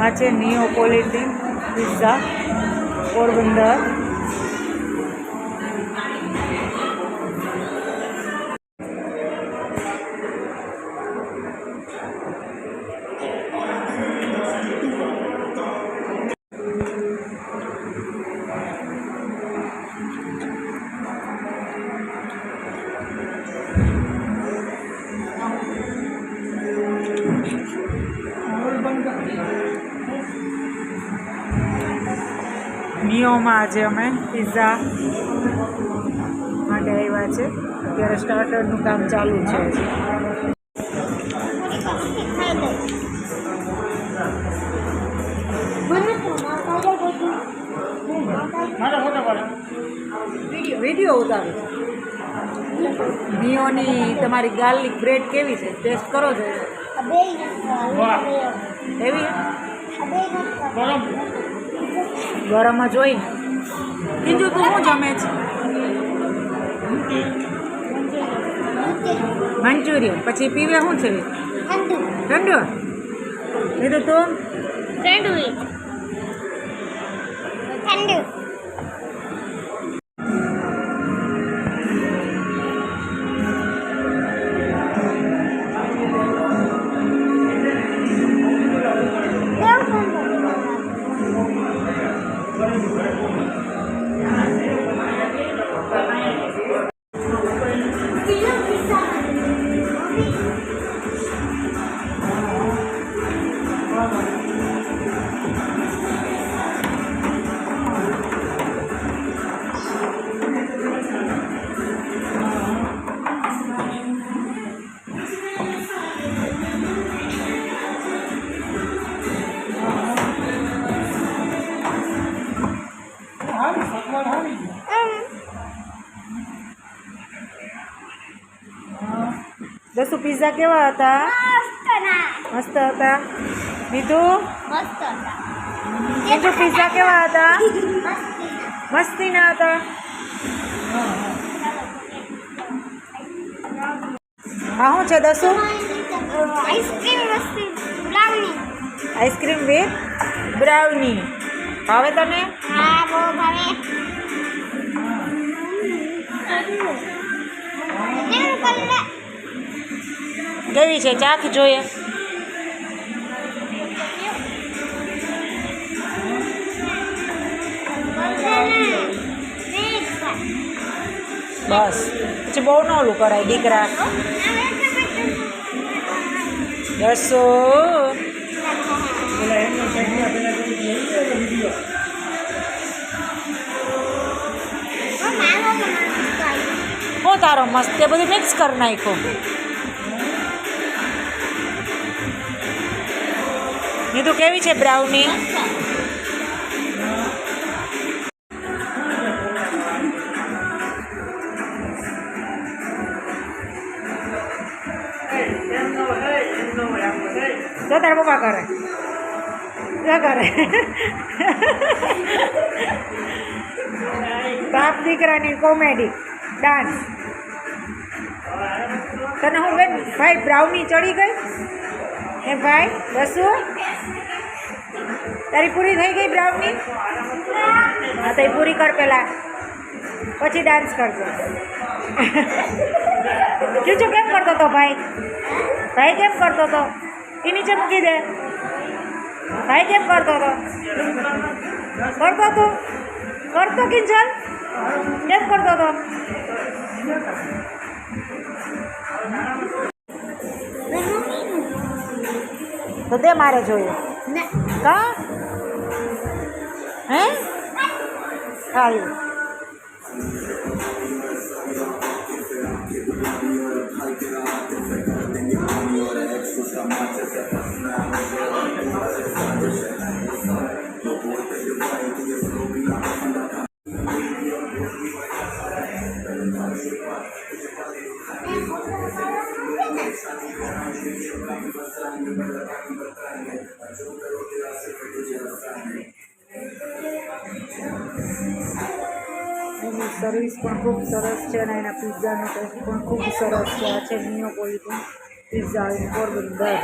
આ છે નિયોપોલિટન પિઝા પોરબંદર. નિયોમાં આજે અમે પિઝા માટે આવ્યા છે. અત્યારે સ્ટાર્ટરનું કામ ચાલુ છે. વિડીયો ઉતારો. નિયોની તમારી ગાર્લિક બ્રેડ કેવી છે? ટેસ્ટ કરો છો? એવી ગરમ જ હોય ને. બીજું તું શું જમે છે? મંચુરિયન. પછી પીવે શું છે? ઠંડુ. લીધું તું? ઠંડુ. દસુ પિઝા કેવા હતા? મસ્ત હતા. બીજું બીજું પિઝા કેવા હતા? મસ્તીના હતા. હા શું છે દસુ? Ice cream with brownie. ભાવે તને? કેવી છે? ચાખ જોઈએ. બસ પછી બહુ ન ઓલું કરાય દીકરા. દસો હું તારો મસ્ત તે બધું મિક્સ કરી નાખ્યું. નીતુ કેવી છે બ્રાઉની? જો તારા પપ્પા કરે શું કરે? બાપ દીકરાની કોમેડી ડાન્સ. તને હું બેન ભાઈ બ્રાઉની ચડી ગઈ? એ ભાઈ દસુ તારી પૂરી થઈ ગઈ બ્રાઉની? હા તો એ પૂરી કર પહેલાં, પછી ડાન્સ કરજો. બીજું કેમ કરતો હતો ભાઈ? ભાઈ કેમ કરતો હતો? એ નીચે મૂકી દે. ભાઈ કેમ કરતો હતો? કરતો હતો? કરતો કિંજલ કેમ કરતો હતો? તો દે મારે જોઈએ. કા હે ખાલી એની સર્વિસ પણ ખૂબ સરસ છે અને એના પિઝાનો ટેસ્ટ પણ ખૂબ સરસ છે. આ છે નિયોપોલિટન પિઝા ઇન પોરબંદર.